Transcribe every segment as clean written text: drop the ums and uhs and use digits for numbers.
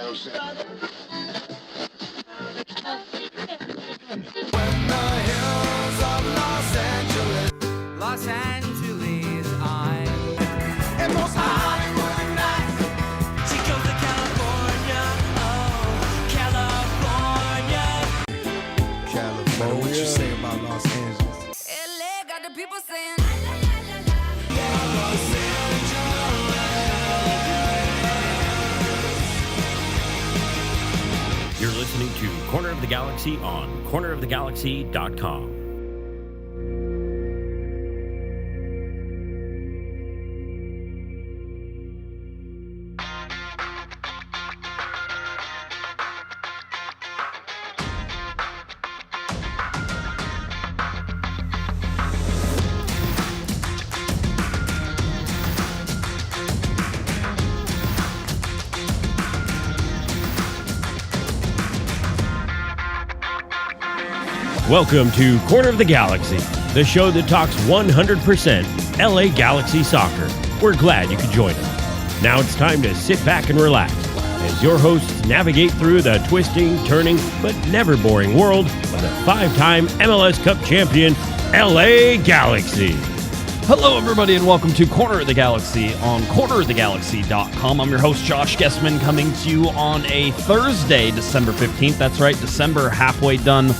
Los Angeles, I'm and most Hollywood nights. She goes to California, oh, California. What you say about Los Angeles? LA got the people saying, You're listening to Corner of the Galaxy on cornerofthegalaxy.com. Welcome to Corner of the Galaxy, the show that talks 100% LA Galaxy soccer. We're glad you could join us. Now it's time to sit back and relax as your hosts navigate through the twisting, turning, but never boring world of the five-time MLS Cup champion, LA Galaxy. Hello, everybody, and welcome to Corner of the Galaxy on cornerofthegalaxy.com. I'm your host, Josh Guesman, coming to you on a Thursday, December 15th. That's right, December halfway done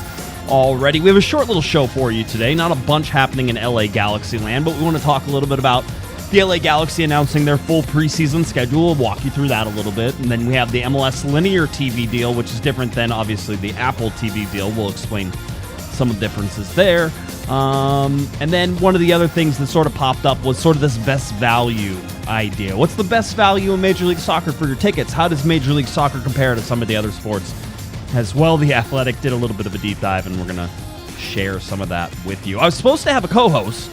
already. We have a short little show for you today. Not a bunch happening in LA Galaxy land, but we want to talk a little bit about the LA Galaxy announcing their full preseason schedule. We'll walk you through that a little bit. And then we have the MLS linear TV deal, which is different than, obviously, the Apple TV deal. We'll explain some of the differences there. And then one of the other things that sort of popped up was sort of this best value idea. What's the best value in Major League Soccer for your tickets? How does Major League Soccer compare to some of the other sports? As well, The Athletic did a little bit of a deep dive, and we're going to share some of that with you. I was supposed to have a co-host,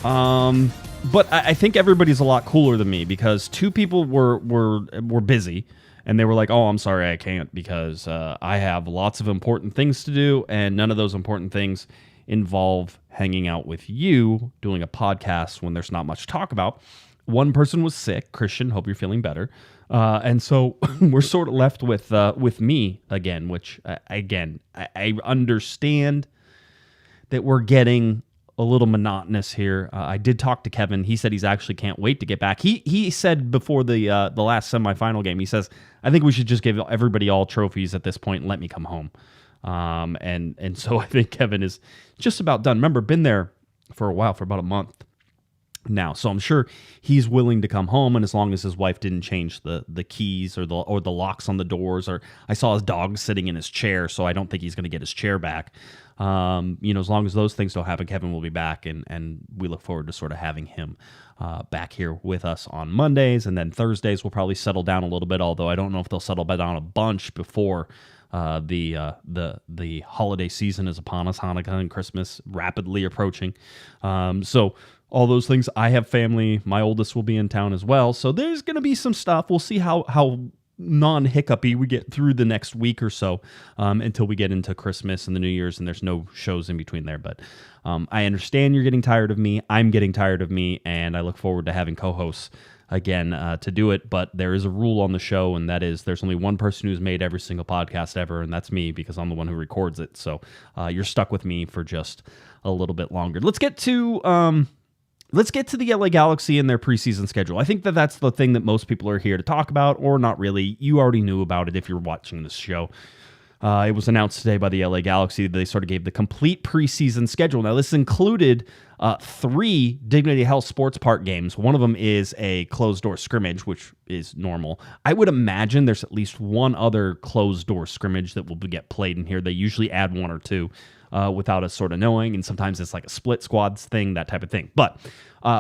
but I think everybody's a lot cooler than me because two people were busy, and they were like, oh, I'm sorry, I can't because I have lots of important things to do, and none of those important things involve hanging out with you doing a podcast when there's not much to talk about. One person was sick. Christian, hope you're feeling better. And so we're sort of left with me again, which, I understand that we're getting a little monotonous here. I did talk to Kevin. He said he's actually can't wait to get back. He said before the last semifinal game, he says, I think we should just give everybody all trophies at this point and let me come home. And so I think Kevin is just about done. Remember, been there for a while, for about a month now, so I'm sure he's willing to come home, and as long as his wife didn't change the keys or the locks on the doors, or I saw his dog sitting in his chair, so I don't think he's going to get his chair back. As long as those things don't happen, Kevin will be back, and we look forward to sort of having him back here with us on Mondays, and then Thursdays will probably settle down a little bit, although I don't know if they'll settle down a bunch before the holiday season is upon us, Hanukkah and Christmas rapidly approaching. So all those things. I have family. My oldest will be in town as well. So there's going to be some stuff. We'll see how non-hiccupy we get through the next week or so until we get into Christmas and the New Year's, and there's no shows in between there. But I understand you're getting tired of me. I'm getting tired of me, and I look forward to having co-hosts again to do it. But there is a rule on the show, and that is there's only one person who's made every single podcast ever, and that's me, because I'm the one who records it. So you're stuck with me for just a little bit longer. Let's get to the LA Galaxy and their preseason schedule. I think that's the thing that most people are here to talk about, or not really. You already knew about it if you're watching this show. It was announced today by the LA Galaxy. They sort of gave the complete preseason schedule. Now, this included 3 Dignity Health Sports Park games. One of them is a closed-door scrimmage, which is normal. I would imagine there's at least one other closed-door scrimmage that will get played in here. They usually add 1 or 2 without us sort of knowing, and sometimes it's like a split squads thing, that type of thing. But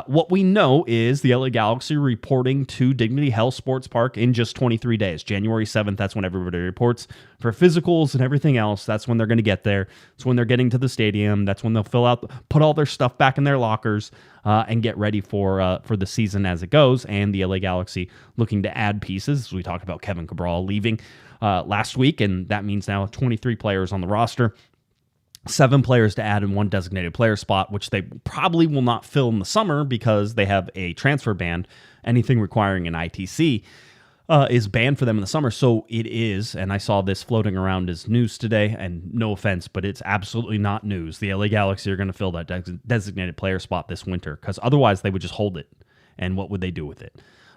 what we know is the LA Galaxy reporting to Dignity Health Sports Park in just 23 days. January 7th, that's when everybody reports for physicals and everything else. That's when they're going to get there. It's when they're getting to the stadium. That's when they'll put all their stuff back in their lockers and get ready for the season as it goes. And the LA Galaxy looking to add pieces. We talked about Kevin Cabral leaving last week, and that means now 23 players on the roster. 7 players to add in 1 designated player spot, which they probably will not fill in the summer because they have a transfer ban, anything requiring an ITC. is banned for them in the summer. So it is, and I saw this floating around as news today, and no offense, but it's absolutely not news. The LA Galaxy are going to fill that designated player spot this winter, because otherwise they would just hold it. And what would they do with it?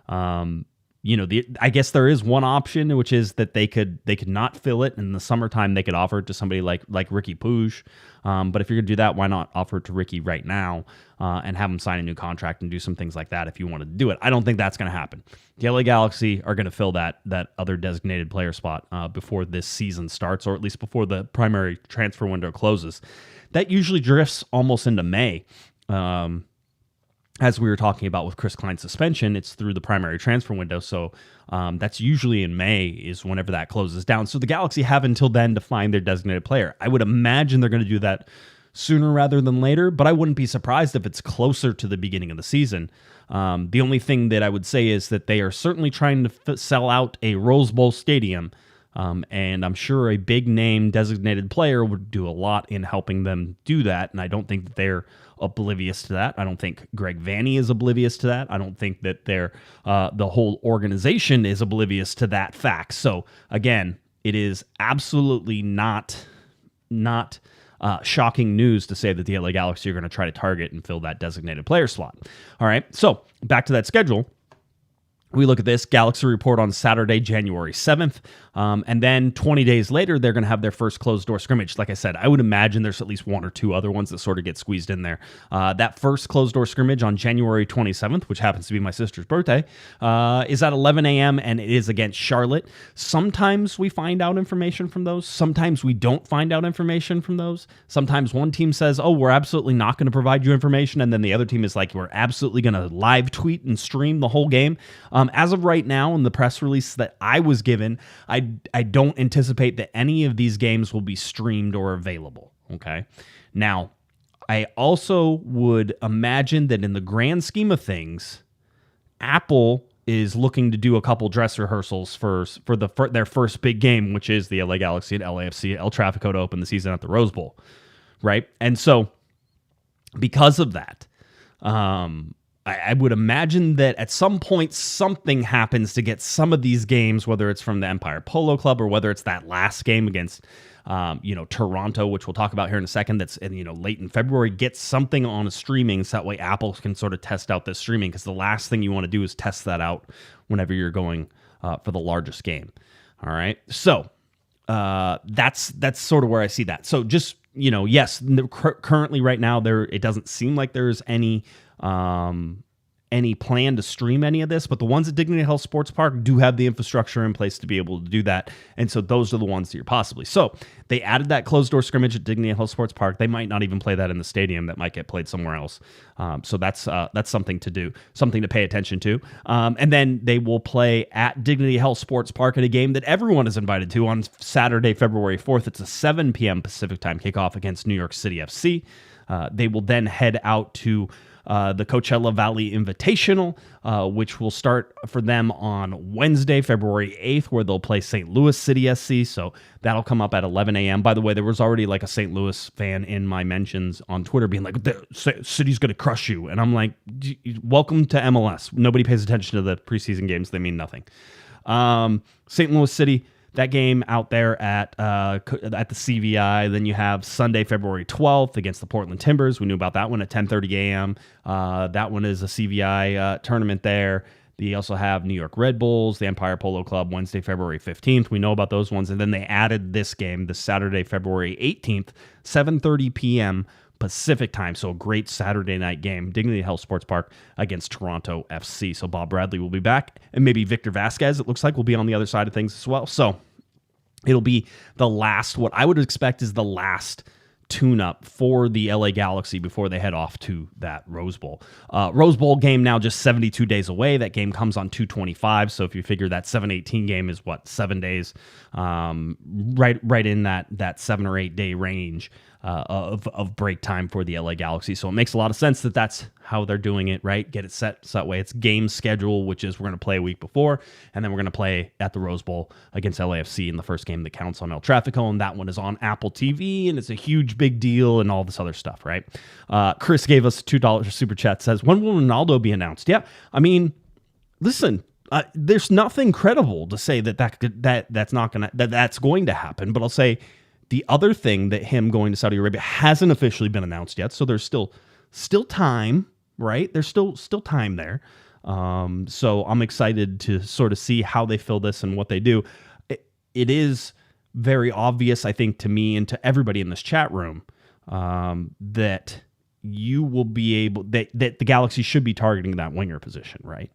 I guess there is one option, which is that they could not fill it in the summertime. They could offer it to somebody like Ricky Puig. But if you're going to do that, why not offer it to Ricky right now and have him sign a new contract and do some things like that if you wanted to do it? I don't think that's going to happen. The LA Galaxy are going to fill that other designated player spot before this season starts, or at least before the primary transfer window closes. That usually drifts almost into May. As we were talking about with Chris Klein's suspension, it's through the primary transfer window. So that's usually in May is whenever that closes down. So the Galaxy have until then to find their designated player. I would imagine they're going to do that sooner rather than later, but I wouldn't be surprised if it's closer to the beginning of the season. The only thing that I would say is that they are certainly trying to sell out a Rose Bowl stadium. And I'm sure a big name designated player would do a lot in helping them do that. And I don't think that they're oblivious to that. I don't think Greg Vanney is oblivious to that. I don't think that the whole organization is oblivious to that fact. So again, it is absolutely not shocking news to say that the LA Galaxy are going to try to target and fill that designated player slot. All right. So back to that schedule. We look at this Galaxy report on Saturday, January 7th, and then 20 days later, they're going to have their first closed-door scrimmage. Like I said, I would imagine there's at least one or two other ones that sort of get squeezed in there. That first closed-door scrimmage on January 27th, which happens to be my sister's birthday, is at 11 a.m., and it is against Charlotte. Sometimes we find out information from those. Sometimes we don't find out information from those. Sometimes one team says, oh, we're absolutely not going to provide you information, and then the other team is like, we're absolutely going to live tweet and stream the whole game. As of right now, in the press release that I was given, I don't anticipate that any of these games will be streamed or available. Okay. Now, I also would imagine that in the grand scheme of things, Apple is looking to do a couple dress rehearsals for their first big game, which is the LA Galaxy and LAFC El Trafico to open the season at the Rose Bowl, right? And so, because of that, I would imagine that at some point something happens to get some of these games, whether it's from the Empire Polo Club or whether it's that last game against, Toronto, which we'll talk about here in a second. That's late in February. Get something on a streaming so that way Apple can sort of test out this streaming, because the last thing you want to do is test that out whenever you're going for the largest game. All right, so that's sort of where I see that. So just yes, currently right now it doesn't seem like there's any plan to stream any of this, but the ones at Dignity Health Sports Park do have the infrastructure in place to be able to do that. And so those are the ones that you're possibly. So they added that closed door scrimmage at Dignity Health Sports Park. They might not even play that in the stadium. That might get played somewhere else. So that's something to do, something to pay attention to. And then they will play at Dignity Health Sports Park at a game that everyone is invited to on Saturday, February 4th. It's a 7 p.m. Pacific time kickoff against New York City FC. They will then head out to the Coachella Valley Invitational, which will start for them on Wednesday, February 8th, where they'll play St. Louis City SC. So that'll come up at 11 a.m. By the way, there was already like a St. Louis fan in my mentions on Twitter being like, the city's going to crush you. And I'm like, welcome to MLS. Nobody pays attention to the preseason games. They mean nothing. St. Louis City, that game out there at the CVI. Then you have Sunday, February 12th against the Portland Timbers. We knew about that one at 10:30 a.m. That one is a CVI tournament there. They also have New York Red Bulls, the Empire Polo Club, Wednesday, February 15th. We know about those ones. And then they added this game, this Saturday, February 18th, 7:30 p.m. Pacific time. So a great Saturday night game, Dignity Health Sports Park against Toronto FC. So Bob Bradley will be back, and maybe Victor Vasquez, it looks like, will be on the other side of things as well. So it'll be the last, what I would expect is the last tune-up for the LA Galaxy before they head off to that Rose Bowl. Rose Bowl game now just 72 days away. That game comes on 2/25. So if you figure that 7/18 game is 7 days, right in that 7 or 8 day range of break time for the LA Galaxy. So it makes a lot of sense that that's how they're doing it, right? Get it set so that way it's game schedule, which is we're going to play a week before, and then we're going to play at the Rose Bowl against LAFC in the first game that counts on El Trafico, and that one is on Apple TV, and it's a huge big deal and all this other stuff, right? Chris gave us $2 super chat, says, when will Ronaldo be announced? Yeah, I mean, listen, there's nothing credible to say that's going to happen. But I'll say the other thing, that him going to Saudi Arabia hasn't officially been announced yet, so there's still time, right? There's still time there. So I'm excited to sort of see how they fill this and what they do. It is very obvious, I think, to me and to everybody in this chat room, that you will be able, that the Galaxy should be targeting that winger position, right?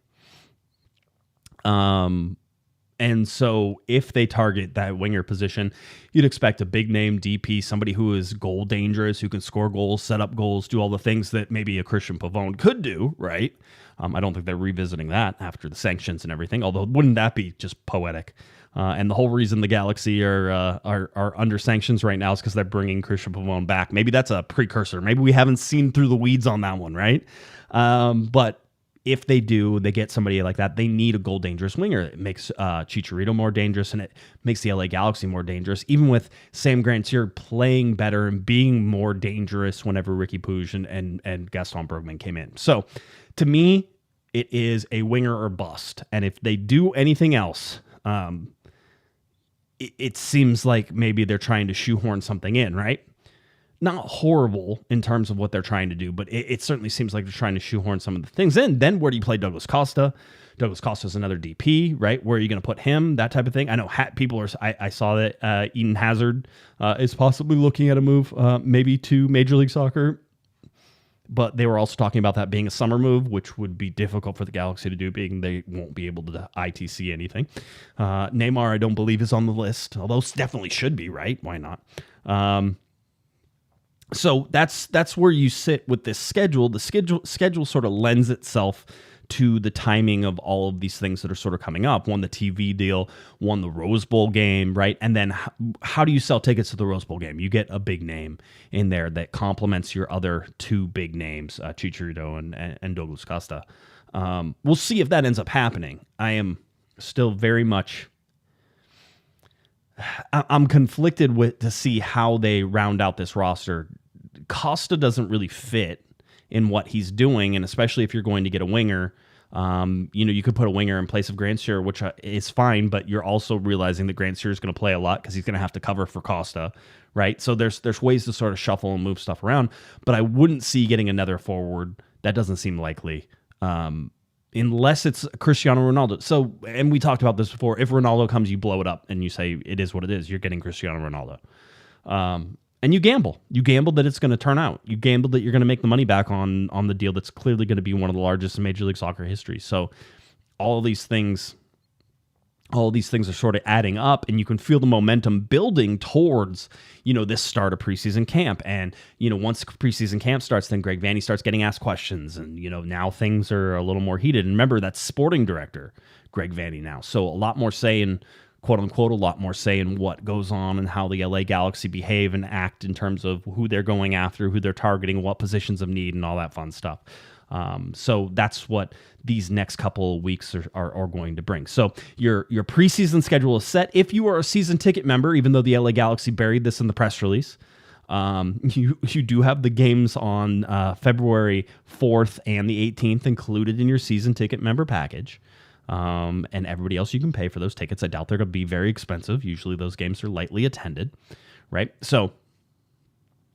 And so if they target that winger position, you'd expect a big name DP, somebody who is goal dangerous, who can score goals, set up goals, do all the things that maybe a Christian Pavone could do, right? I don't think they're revisiting that after the sanctions and everything, although wouldn't that be just poetic? And the whole reason the Galaxy are under sanctions right now is because they're bringing Christian Pavone back. Maybe that's a precursor. Maybe we haven't seen through the weeds on that one, right? But if they do, they get somebody like that, they need a goal dangerous winger. It makes Chicharito more dangerous, and it makes the LA Galaxy more dangerous, even with Sam Grantier playing better and being more dangerous whenever Ricky Puig and Gaston Bergman came in. So to me, it is a winger or bust. And if they do anything else, it seems like maybe they're trying to shoehorn something in, right? Not horrible in terms of what they're trying to do, but it certainly seems like they're trying to shoehorn some of the things in. Then where do you play Douglas Costa? Douglas Costa is another DP, right? Where are you going to put him? That type of thing. I know people are. I saw that Eden Hazard is possibly looking at a move, maybe to Major League Soccer, but they were also talking about that being a summer move, which would be difficult for the Galaxy to do, being they won't be able to ITC anything. Neymar, I don't believe, is on the list, although definitely should be, right? Why not? So that's where you sit with this schedule. The schedule sort of lends itself to the timing of all of these things that are sort of coming up. One, the TV deal, one, the Rose Bowl game, right? And then how do you sell tickets to the Rose Bowl game? You get a big name in there that complements your other two big names, Chicharito and Douglas Costa. We'll see if that ends up happening. I am still very much... I'm conflicted to see how they round out this roster. Costa doesn't really fit in what he's doing, and especially if you're going to get a winger, you could put a winger in place of Grandsir, which is fine, but you're also realizing that Grandsir is going to play a lot because he's going to have to cover for Costa, right? So there's ways to sort of shuffle and move stuff around, but I wouldn't see getting another forward. That doesn't seem likely. Unless it's Cristiano Ronaldo. So, and we talked about this before, if Ronaldo comes, you blow it up and you say, it is what it is. You're getting Cristiano Ronaldo. And you gamble. You gamble that it's going to turn out. You gamble that you're going to make the money back on the deal that's clearly going to be one of the largest in Major League Soccer history. So all these things are sort of adding up, and you can feel the momentum building towards, this start of preseason camp. And, once preseason camp starts, then Greg Vanney starts getting asked questions, and, now things are a little more heated. And remember, that's sporting director Greg Vanney now. So a lot more say in, quote unquote, a lot more say in what goes on and how the LA Galaxy behave and act in terms of who they're going after, who they're targeting, what positions of need, and all that fun stuff. So that's what these next couple of weeks are going to bring. So your preseason schedule is set. If you are a season ticket member, even though the LA Galaxy buried this in the press release, you do have the games on February 4th and the 18th included in your season ticket member package. And everybody else, you can pay for those tickets. I doubt they're going to be very expensive. Usually those games are lightly attended, right? So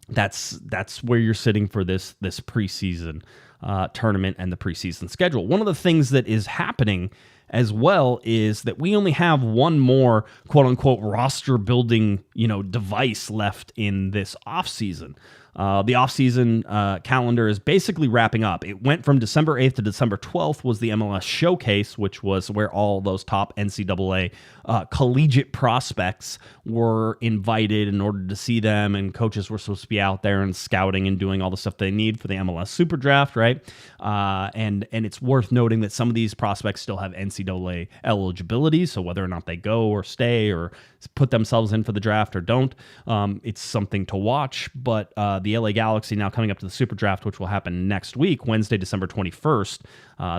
that's where you're sitting for this preseason tournament and the preseason schedule. One of the things that is happening as well is that we only have one more quote unquote roster building, device left in this offseason. The offseason calendar is basically wrapping up. It went from December 8th to December 12th was the MLS Showcase, which was where all those top NCAA collegiate prospects were invited in order to see them, and coaches were supposed to be out there and scouting and doing all the stuff they need for the MLS SuperDraft, right? And it's worth noting that some of these prospects still have NCAA eligibility, so whether or not they go or stay or put themselves in for the draft or don't, it's something to watch. But the LA Galaxy now coming up to the Super Draft, which will happen next week, Wednesday, December 21st.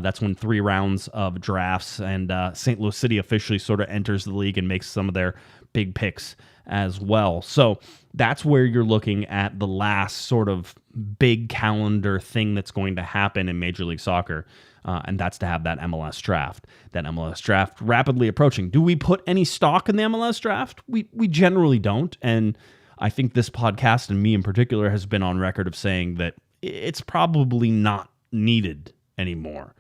That's when 3 rounds of drafts, and St. Louis City officially sort of enters the league and makes some of their big picks as well. So that's where you're looking at the last sort of big calendar thing that's going to happen in Major League Soccer, and that's to have that MLS draft. That MLS draft rapidly approaching. Do we put any stock in the MLS draft? We generally don't, and I think this podcast, and me in particular, has been on record of saying that it's probably not needed anymore.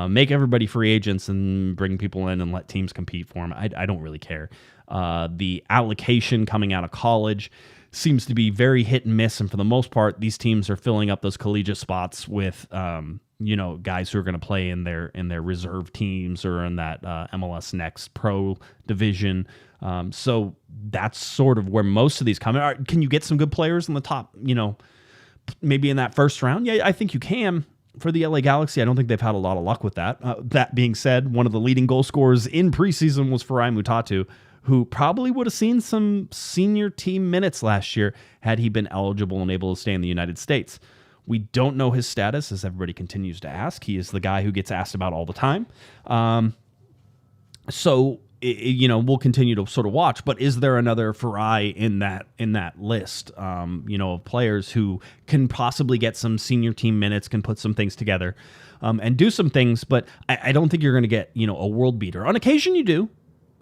Make everybody free agents and bring people in and let teams compete for them. I don't really care. The allocation coming out of college seems to be very hit and miss, and for the most part, these teams are filling up those collegiate spots with guys who are going to play in their reserve teams or in that MLS Next Pro division. So that's sort of where most of these come. Can you get some good players in the top? Maybe in that first round? Yeah, I think you can. For the LA Galaxy, I don't think they've had a lot of luck with that. That being said, one of the leading goal scorers in preseason was Farai Mutatu, who probably would have seen some senior team minutes last year had he been eligible and able to stay in the United States. We don't know his status, as everybody continues to ask. He is the guy who gets asked about all the time. We'll continue to sort of watch. But is there another Farai in that list? Of players who can possibly get some senior team minutes, can put some things together, and do some things. But I don't think you're going to get a world beater. On occasion, you do.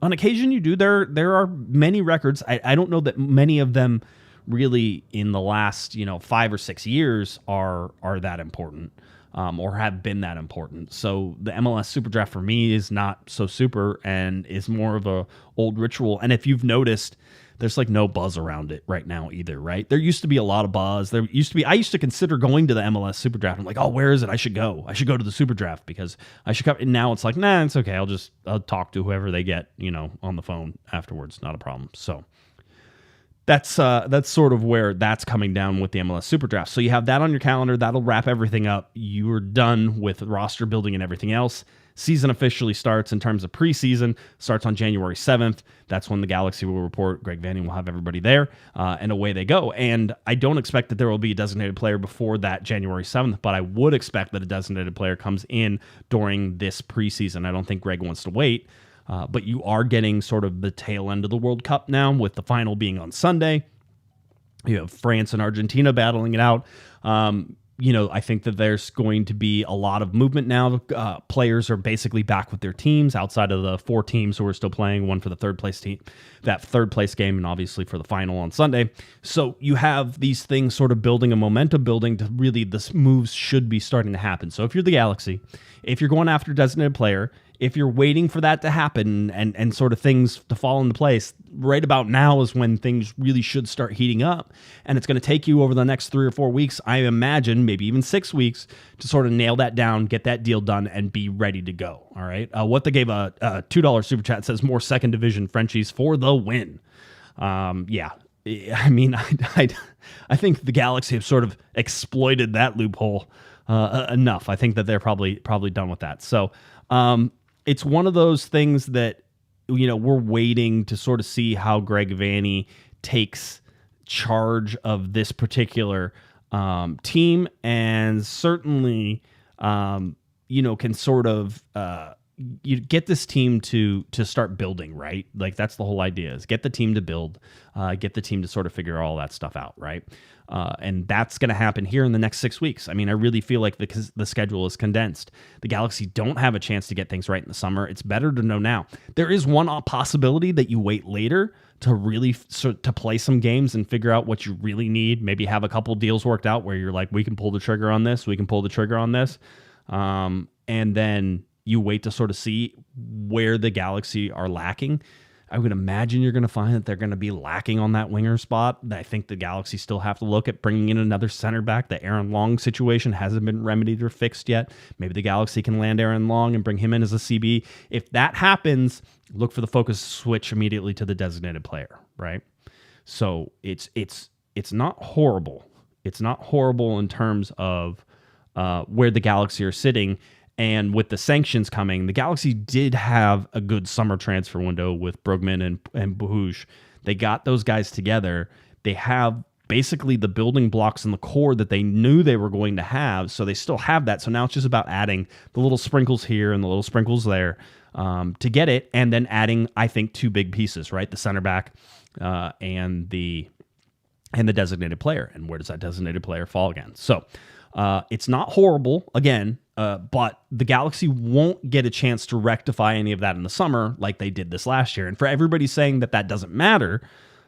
There are many records. I don't know that many of them really in the last 5 or 6 years are that important. Or have been that important. So the MLS SuperDraft for me is not so super and is more of a old ritual. And if you've noticed, there's like no buzz around it right now either, right? There used to be a lot of buzz. I used to consider going to the MLS SuperDraft. I'm like, oh, where is it? I should go to the SuperDraft because I should come. And now it's like, nah, it's okay. I'll talk to whoever they get, on the phone afterwards. Not a problem. So that's sort of where that's coming down with the MLS SuperDraft. So you have that on your calendar. That'll wrap everything up. You are done with roster building and everything else. Season officially starts in terms of preseason. Starts on January 7th. That's when the Galaxy will report. Greg Vanney will have everybody there, and away they go. And I don't expect that there will be a designated player before that January 7th, but I would expect that a designated player comes in during this preseason. I don't think Greg wants to wait. But you are getting sort of the tail end of the World Cup now, with the final being on Sunday. You have France and Argentina battling it out. I think that there's going to be a lot of movement now. Players are basically back with their teams outside of the 4 teams who are still playing, one for the third place team, that third place game, and obviously for the final on Sunday. So you have these things sort of building, a momentum building to really the moves should be starting to happen. So if you're the Galaxy, if you're going after a designated player, if you're waiting for that to happen and sort of things to fall into place, right about now is when things really should start heating up. And it's going to take you over the next 3 or 4 weeks, I imagine, maybe even 6 weeks, to sort of nail that down, get that deal done, and be ready to go. All right. What they gave a $2 super chat says more second division Frenchies for the win. Yeah. I mean, I think the Galaxy have sort of exploited that loophole enough. I think that they're probably done with that. So, it's one of those things that, we're waiting to sort of see how Greg Vanney takes charge of this particular team, and certainly, can sort of you get this team to start building, right? Like that's the whole idea, is get the team to build, get the team to sort of figure all that stuff out, right? And that's going to happen here in the next 6 weeks. I mean, I really feel like the schedule is condensed. The Galaxy don't have a chance to get things right in the summer. It's better to know now. There is one possibility that you wait later to really to play some games and figure out what you really need. Maybe have a couple deals worked out where you're like, we can pull the trigger on this. We can pull the trigger on this. And then you wait to sort of see where the Galaxy are lacking. I would imagine you're going to find that they're going to be lacking on that winger spot. I think the Galaxy still have to look at bringing in another center back. The Aaron Long situation hasn't been remedied or fixed yet. Maybe the Galaxy can land Aaron Long and bring him in as a CB. If that happens, look for the focus switch immediately to the designated player, right? So it's not horrible. It's not horrible in terms of where the Galaxy are sitting. And with the sanctions coming, the Galaxy did have a good summer transfer window with Brugman and Buhuj. They got those guys together. They have basically the building blocks and the core that they knew they were going to have, so they still have that. So now it's just about adding the little sprinkles here and the little sprinkles there to get it, and then adding, I think, 2 big pieces, right? The center back and the and the designated player. And where does that designated player fall again? So it's not horrible, again, but the Galaxy won't get a chance to rectify any of that in the summer like they did this last year. And for everybody saying that that doesn't matter,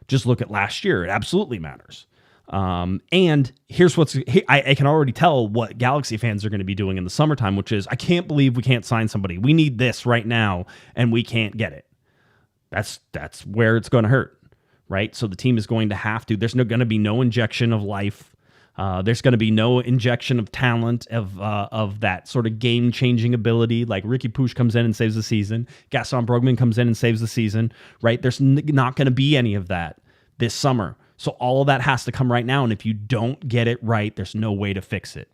just look at last year. It absolutely matters. And here's I can already tell what Galaxy fans are going to be doing in the summertime, which is, I can't believe we can't sign somebody. We need this right now, and we can't get it. That's where it's going to hurt, right? So the team is going to have to. There's going to be no injection of life. There's going to be no injection of talent, of that sort of game-changing ability. Like Ricky Puig comes in and saves the season. Gaston Brugman comes in and saves the season, right? There's not going to be any of that this summer. So all of that has to come right now, and if you don't get it right, there's no way to fix it.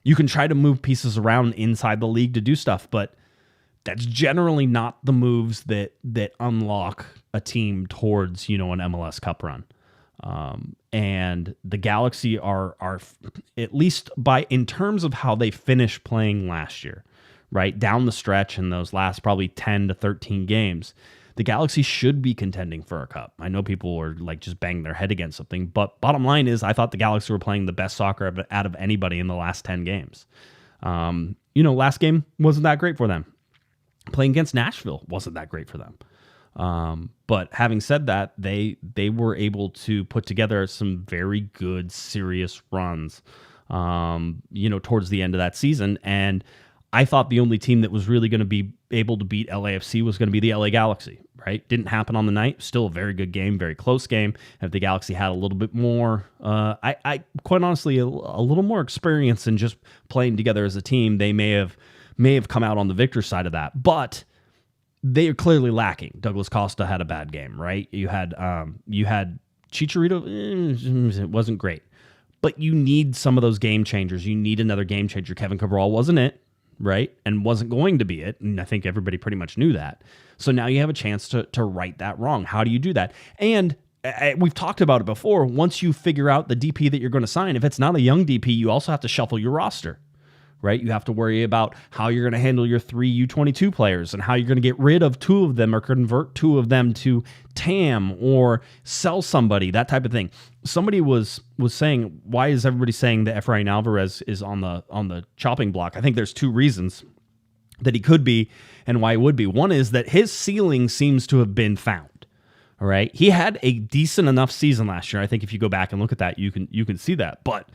You can try to move pieces around inside the league to do stuff, but that's generally not the moves that unlock a team towards, an MLS Cup run. And the Galaxy are at least in terms of how they finished playing last year, right? Down the stretch in those last probably 10 to 13 games, the Galaxy should be contending for a cup. I know people are like just banging their head against something, but bottom line is I thought the Galaxy were playing the best soccer out of anybody in the last 10 games. Last game wasn't that great for them. Playing against Nashville wasn't that great for them. But having said that, they were able to put together some very good, serious runs, towards the end of that season. And I thought the only team that was really going to be able to beat LAFC was going to be the LA Galaxy, right? Didn't happen on the night. Still a very good game, very close game. If the Galaxy had a little bit more, I quite honestly, a little more experience in just playing together as a team, they may have come out on the victor side of that. But they are clearly lacking. Douglas Costa had a bad game, right? You had Chicharito, it wasn't great. But you need some of those game changers. You need another game changer. Kevin Cabral wasn't it, right? And wasn't going to be it. And I think everybody pretty much knew that. So now you have a chance to right that wrong. How do you do that? And we've talked about it before. Once you figure out the DP that you're going to sign, if it's not a young DP, you also have to shuffle your roster, right? You have to worry about how you're going to handle your 3 U22 players and how you're going to get rid of 2 of them or convert 2 of them to TAM or sell somebody, that type of thing. Somebody was saying, why is everybody saying that Efrain Alvarez is on the chopping block? I think there's 2 reasons that he could be and why he would be. One is that his ceiling seems to have been found. All right. He had a decent enough season last year. I think if you go back and look at that, you can see that. But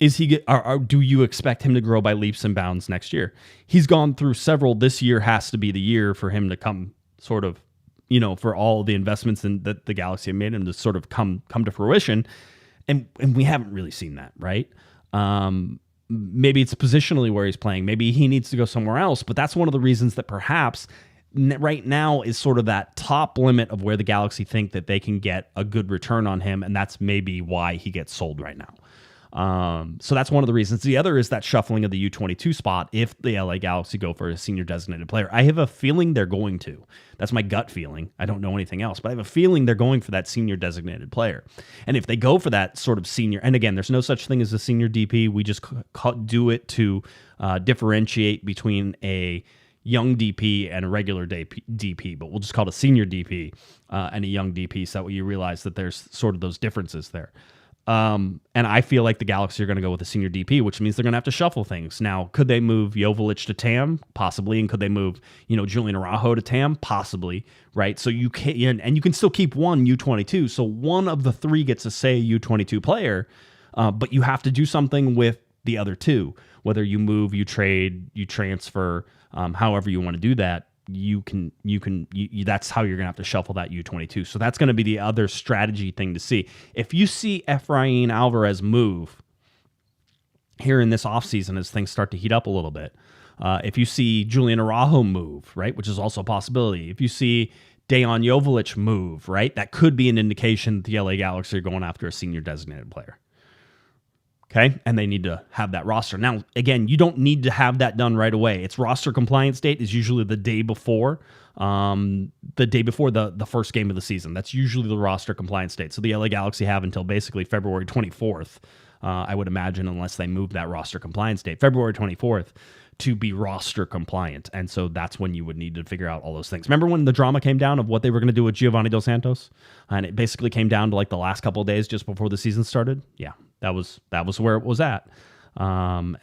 do you expect him to grow by leaps and bounds next year? He's gone through several. This year has to be the year for him to come sort of, for all the investments that the Galaxy have made him to sort of come to fruition. And we haven't really seen that, right? Maybe it's positionally where he's playing. Maybe he needs to go somewhere else. But that's one of the reasons that perhaps right now is sort of that top limit of where the Galaxy think that they can get a good return on him. And that's maybe why he gets sold right now. So that's one of the reasons. The other is that shuffling of the U22 spot if the LA Galaxy go for a senior designated player. I have a feeling they're going to. That's my gut feeling. I don't know anything else, but I have a feeling they're going for that senior designated player. And if they go for that sort of senior, and again, there's no such thing as a senior DP. We just do it to differentiate between a young DP and a regular DP, but we'll just call it a senior DP and a young DP, so that way you realize that there's sort of those differences there. And I feel like the Galaxy are going to go with a senior DP, which means they're going to have to shuffle things. Now, could they move Joveljic to TAM? Possibly. And could they move, Julian Araujo to TAM? Possibly. Right. So you can, and you can still keep one U22. So one of the 3 gets to say U22 player, but you have to do something with the other 2, whether you move, you trade, you transfer, however you want to do that. That's how you're going to have to shuffle that U22. So that's going to be the other strategy thing to see. If you see Efrain Alvarez move here in this offseason as things start to heat up a little bit, if you see Julian Araujo move, right, which is also a possibility. If you see Dejan Joveljic move, right, that could be an indication that the LA Galaxy are going after a senior designated player. Okay, and they need to have that roster. Now, again, you don't need to have that done right away. Its roster compliance date is usually the day before the first game of the season. That's usually the roster compliance date. So the LA Galaxy have until basically February 24th, I would imagine, unless they move that roster compliance date, February 24th, to be roster compliant. And so that's when you would need to figure out all those things. Remember when the drama came down of what they were going to do with Giovanni Dos Santos? And it basically came down to like the last couple of days just before the season started. Yeah, that was where it was at. And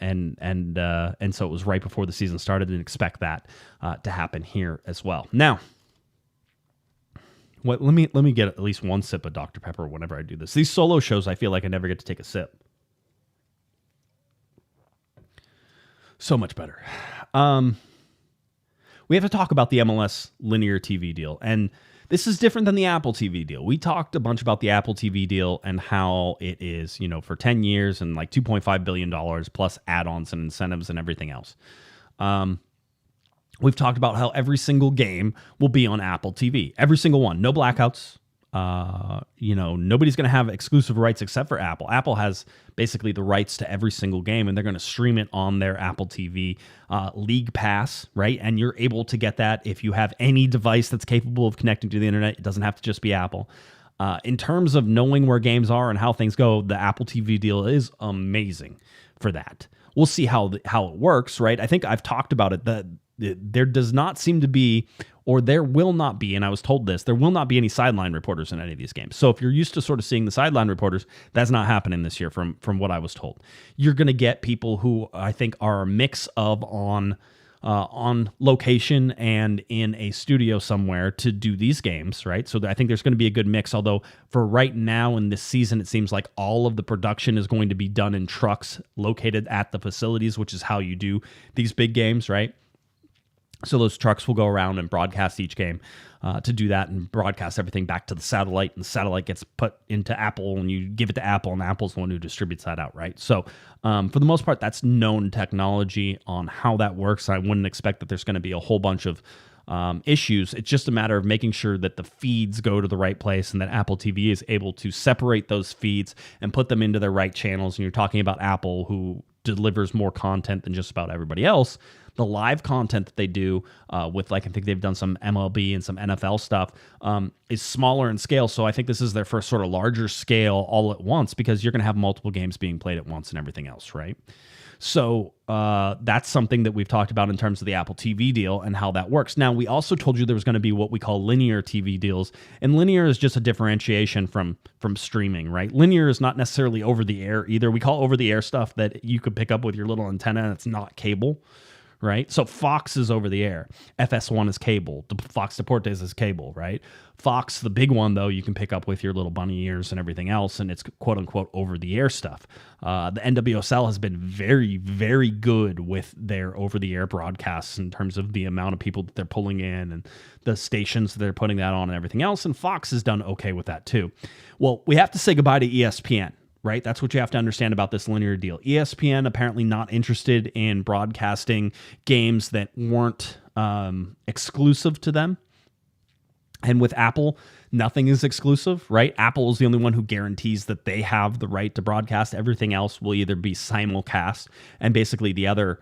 so it was right before the season started, and expect that to happen here as well. Now, let me get at least one sip of Dr. Pepper whenever I do this. These solo shows, I feel like I never get to take a sip. So much better. We have to talk about the MLS linear TV deal. And this is different than the Apple TV deal. We talked a bunch about the Apple TV deal and how it is, for 10 years and like $2.5 billion plus add-ons and incentives and everything else. We've talked about how every single game will be on Apple TV. Every single one. No blackouts. Nobody's going to have exclusive rights except for Apple. Apple has basically the rights to every single game, and they're going to stream it on their Apple TV League Pass, right? And you're able to get that if you have any device that's capable of connecting to the internet. It doesn't have to just be Apple. In terms of knowing where games are and how things go, the Apple TV deal is amazing for that. We'll see how it works, right? I think I've talked about it, that there does not seem to be, or there will not be, and I was told this, there will not be any sideline reporters in any of these games. So if you're used to sort of seeing the sideline reporters, that's not happening this year from what I was told. You're going to get people who I think are a mix of on location and in a studio somewhere to do these games, right? So I think there's going to be a good mix, although for right now in this season, it seems like all of the production is going to be done in trucks located at the facilities, which is how you do these big games, right? So those trucks will go around and broadcast each game to do that and broadcast everything back to the satellite, and the satellite gets put into Apple and you give it to Apple, and Apple's the one who distributes that out, right? So for the most part, that's known technology on how that works. I wouldn't expect that there's going to be a whole bunch of issues. It's just a matter of making sure that the feeds go to the right place and that Apple TV is able to separate those feeds and put them into their right channels. And you're talking about Apple, who delivers more content than just about everybody else. The live content that they do with, like, I think they've done some MLB and some NFL stuff is smaller in scale. So I think this is their first sort of larger scale all at once, because you're going to have multiple games being played at once and everything else, right? So that's something that we've talked about in terms of the Apple TV deal and how that works. Now, we also told you there was going to be what we call linear TV deals, and linear is just a differentiation from streaming, right? Linear is not necessarily over the air either. We call over the air stuff that you could pick up with your little antenna, and it's not cable, right? So Fox is over the air. FS1 is cable. Fox Deportes is cable, right? Fox, the big one, though, you can pick up with your little bunny ears and everything else, and it's quote-unquote over-the-air stuff. The NWSL has been very, very good with their over-the-air broadcasts in terms of the amount of people that they're pulling in and the stations that they're putting that on and everything else, and Fox has done okay with that, too. Well, we have to say goodbye to ESPN. Right? That's what you have to understand about this linear deal. ESPN apparently not interested in broadcasting games that weren't exclusive to them. And with Apple, nothing is exclusive, right? Apple is the only one who guarantees that they have the right to broadcast. Everything else will either be simulcast, and basically the other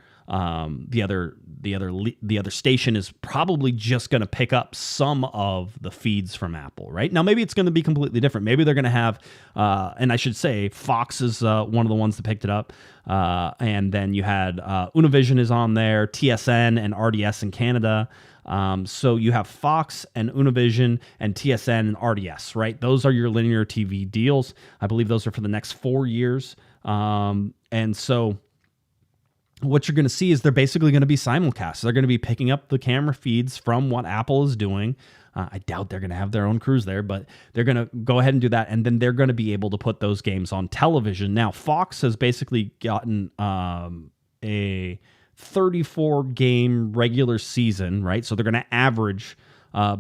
station is probably just going to pick up some of the feeds from Apple, right? Now, maybe it's going to be completely different. Maybe they're going to have, and I should say, Fox is one of the ones that picked it up. And then you had Univision is on there, TSN and RDS in Canada. So you have Fox and Univision and TSN and RDS, right? Those are your linear TV deals. I believe those are for the next 4 years. And so what you're going to see is they're basically going to be simulcast. They're going to be picking up the camera feeds from what Apple is doing. I doubt they're going to have their own crews there, but they're going to go ahead and do that, and then they're going to be able to put those games on television. Now, Fox has basically gotten a 34-game regular season, right? So they're going to average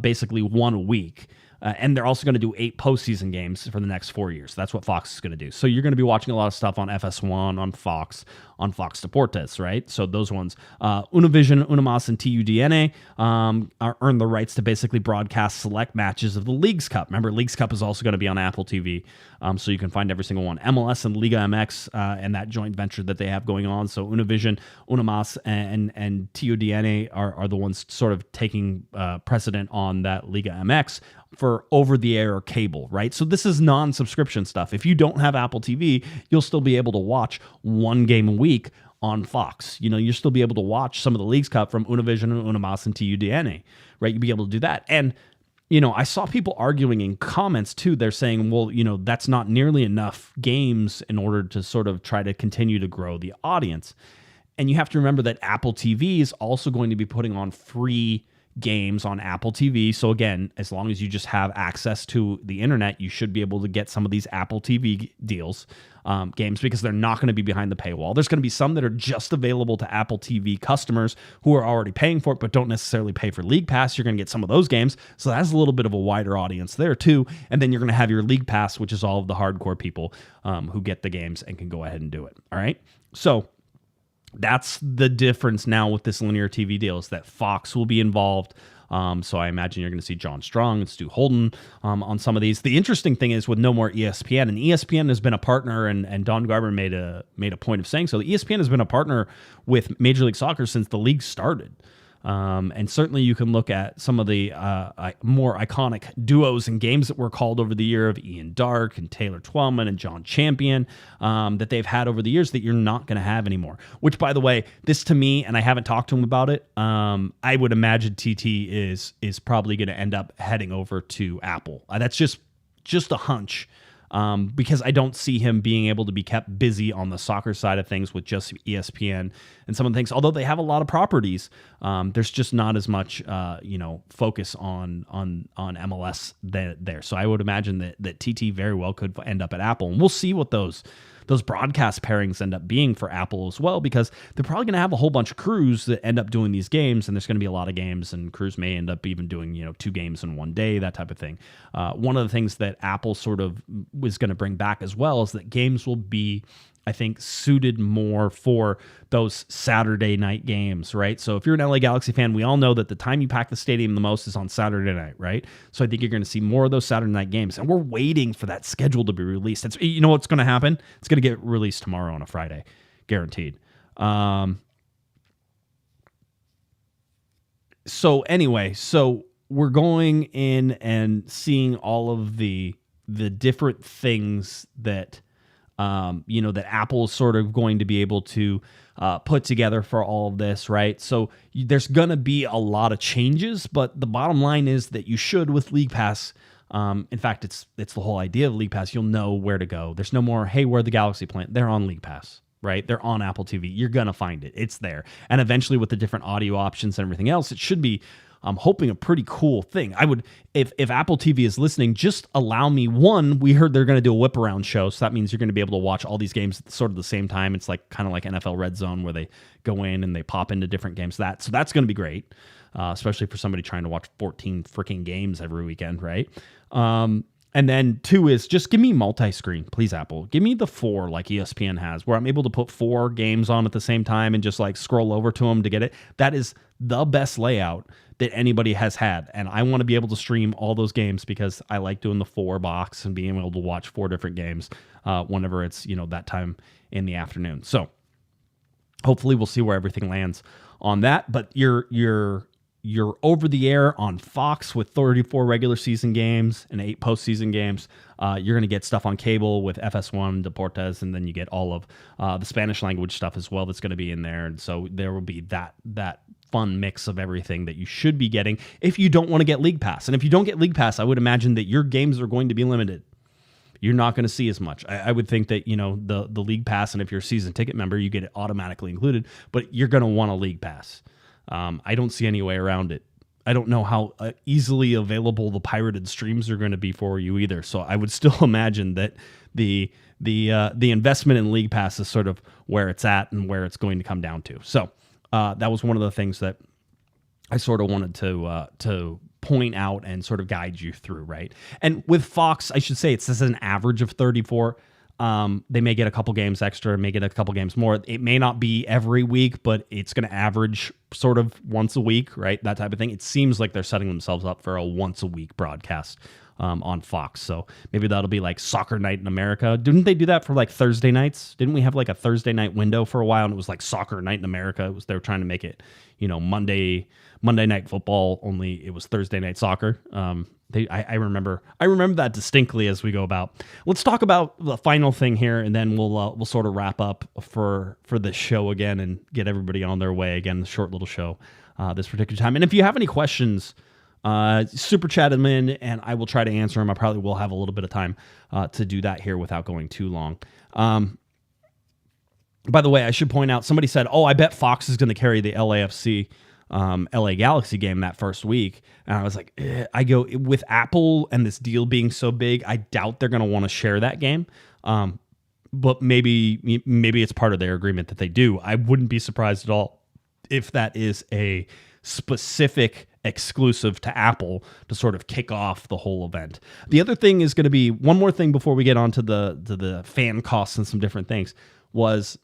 basically one a week. And they're also going to do 8 postseason games for the next 4 years. That's what Fox is going to do. So you're going to be watching a lot of stuff on FS1, on Fox Deportes, right? So those ones. Univision, Unimas, and TUDN earn the rights to basically broadcast select matches of the Leagues Cup. Remember, Leagues Cup is also going to be on Apple TV, so you can find every single one. MLS and Liga MX and that joint venture that they have going on. So Univision, Unimas, and TUDN are the ones sort of taking precedent on that Liga MX for over-the-air or cable, right? So this is non-subscription stuff. If you don't have Apple TV, you'll still be able to watch one game a week on Fox. You'll still be able to watch some of the Leagues Cup from Univision and Unimas and TUDN, right? You'll be able to do that. And, I saw people arguing in comments too. They're saying, well, that's not nearly enough games in order to sort of try to continue to grow the audience. And you have to remember that Apple TV is also going to be putting on free games on Apple TV. So again, as long as you just have access to the internet, you should be able to get some of these Apple TV deals, games, because they're not going to be behind the paywall. There's going to be some that are just available to Apple TV customers who are already paying for it, but don't necessarily pay for League Pass. You're going to get some of those games. So that's a little bit of a wider audience there too. And then you're going to have your League Pass, which is all of the hardcore people who get the games and can go ahead and do it. All right. So that's the difference now with this linear TV deal, is that Fox will be involved. So I imagine you're going to see John Strong and Stu Holden on some of these. The interesting thing is with no more ESPN, and ESPN has been a partner, and Don Garber made a point of saying so. The ESPN has been a partner with Major League Soccer since the league started. And certainly you can look at some of the more iconic duos and games that were called over the year of Ian Dark and Taylor Twellman and John Champion that they've had over the years that you're not going to have anymore. Which, by the way, this to me, and I haven't talked to him about it, I would imagine TT is probably going to end up heading over to Apple. That's just a hunch. Because I don't see him being able to be kept busy on the soccer side of things with just ESPN and some of the things. Although they have a lot of properties, there's just not as much, focus on MLS there. So I would imagine that TT very well could end up at Apple, and we'll see what those broadcast pairings end up being for Apple as well, because they're probably going to have a whole bunch of crews that end up doing these games, and there's going to be a lot of games, and crews may end up even doing, 2 games in one day, that type of thing. One of the things that Apple sort of was going to bring back as well is that games will be, I think, suited more for those Saturday night games, right? So if you're an LA Galaxy fan, we all know that the time you pack the stadium the most is on Saturday night, right? So I think you're going to see more of those Saturday night games, and we're waiting for that schedule to be released. You know what's going to happen? It's going to get released tomorrow on a Friday, guaranteed. So anyway, we're going in and seeing all of the different things that that Apple is sort of going to be able to put together for all of this, right? So there's going to be a lot of changes, but the bottom line is that you should, with League Pass, in fact, it's the whole idea of League Pass, you'll know where to go. There's no more, hey, where the Galaxy playing? They're on League Pass, right? They're on Apple TV. You're going to find it. It's there. And eventually with the different audio options and everything else, it should be, I'm hoping, a pretty cool thing. I would, if Apple TV is listening, just allow me, one, we heard they're going to do a whip around show. So that means you're going to be able to watch all these games at sort of the same time. It's like kind of like NFL Red Zone, where they go in and they pop into different games. So that's going to be great, especially for somebody trying to watch 14 freaking games every weekend, right? And then 2 is just give me multi-screen, please, Apple. Give me the 4 like ESPN has, where I'm able to put 4 games on at the same time and just like scroll over to them to get it. That is the best layout that anybody has had. And I want to be able to stream all those games because I like doing the 4 box and being able to watch 4 different games whenever it's, that time in the afternoon. So hopefully we'll see where everything lands on that. But you're over the air on Fox with 34 regular season games and 8 postseason games. You're going to get stuff on cable with FS1, Deportes, and then you get all of the Spanish language stuff as well that's going to be in there. And so there will be that fun mix of everything that you should be getting if you don't want to get League Pass. And if you don't get League Pass, I would imagine that your games are going to be limited. You're not going to see as much. I would think that, the League Pass, and if you're a season ticket member, you get it automatically included, but you're going to want a League Pass. I don't see any way around it. I don't know how easily available the pirated streams are going to be for you either. So I would still imagine that the investment in League Pass is sort of where it's at and where it's going to come down to. So that was one of the things that I sort of wanted to point out and sort of guide you through, right? And with Fox, I should say it says an average of 34. They may get a couple games extra, may get a couple games more. It may not be every week, but it's going to average sort of once a week, right? That type of thing. It seems like they're setting themselves up for a once a week broadcast on Fox. So maybe that'll be like Soccer Night in America. Didn't they do that for like Thursday nights? Didn't we have like a Thursday night window for a while, and it was like Soccer Night in America? They were trying to make it, Monday Night Football, only it was Thursday Night Soccer. I remember that distinctly as we go about. Let's talk about the final thing here, and then we'll sort of wrap up for this show again and get everybody on their way again. The short little show this particular time. And if you have any questions, super chat them in, and I will try to answer them. I probably will have a little bit of time to do that here without going too long. By the way, I should point out, somebody said, "Oh, I bet Fox is going to carry the LAFC." LA Galaxy game that first week, and I was like, I go, with Apple and this deal being so big, I doubt they're going to want to share that game. But maybe it's part of their agreement that they do. I wouldn't be surprised at all if that is a specific exclusive to Apple to sort of kick off the whole event. The other thing is going to be one more thing before we get on to the fan costs and some different things was,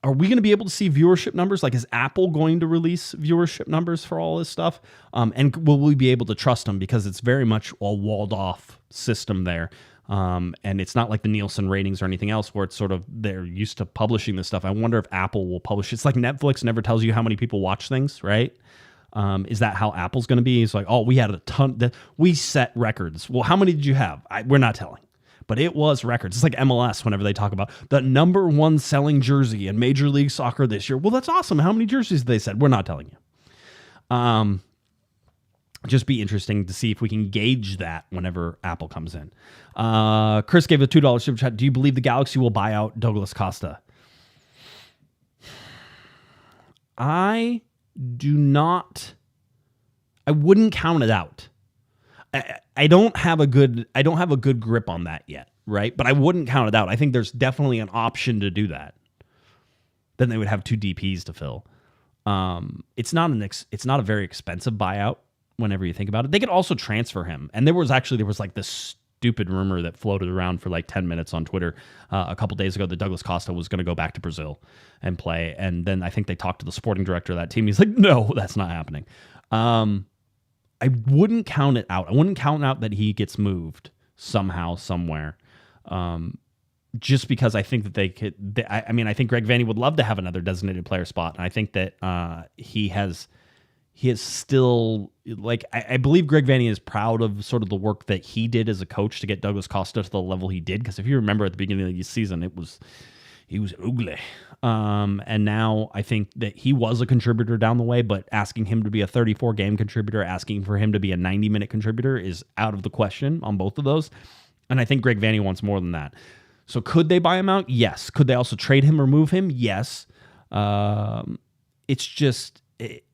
are we going to be able to see viewership numbers? Like, is Apple going to release viewership numbers for all this stuff? And will we be able to trust them? Because it's very much a walled off system there. And it's not like the Nielsen ratings or anything else where it's sort of, they're used to publishing this stuff. I wonder if Apple will publish. It's like Netflix never tells you how many people watch things, right? Is that how Apple's going to be? It's like, oh, we had a ton. We set records. Well, how many did you have? We're not telling. But it was records. It's like MLS whenever they talk about the number one selling jersey in Major League Soccer this year. Well, that's awesome. How many jerseys they said? We're not telling you. Just be interesting to see if we can gauge that whenever Apple comes in. Chris gave a $2 super chat. Do you believe the Galaxy will buy out Douglas Costa? I do not. I wouldn't count it out. I don't have a good grip on that yet, right? But I wouldn't count it out. I think there's definitely an option to do that. Then they would have 2 DPs to fill. It's not a very expensive buyout whenever you think about it. They could also transfer him. And there was like this stupid rumor that floated around for like 10 minutes on Twitter a couple days ago that Douglas Costa was going to go back to Brazil and play. And then I think they talked to the sporting director of that team. He's like, no, that's not happening. I wouldn't count it out. I wouldn't count out that he gets moved somehow, somewhere. Just because I think that they could. I think Greg Vanney would love to have another designated player spot. And I think that he has still, like, I believe Greg Vanney is proud of sort of the work that he did as a coach to get Douglas Costa to the level he did. Because if you remember at the beginning of the season, he was ugly. And now I think that he was a contributor down the way, but asking him to be a 34-game contributor, asking for him to be a 90-minute contributor is out of the question on both of those. And I think Greg Vanney wants more than that. So could they buy him out? Yes. Could they also trade him or move him? Yes. It's just,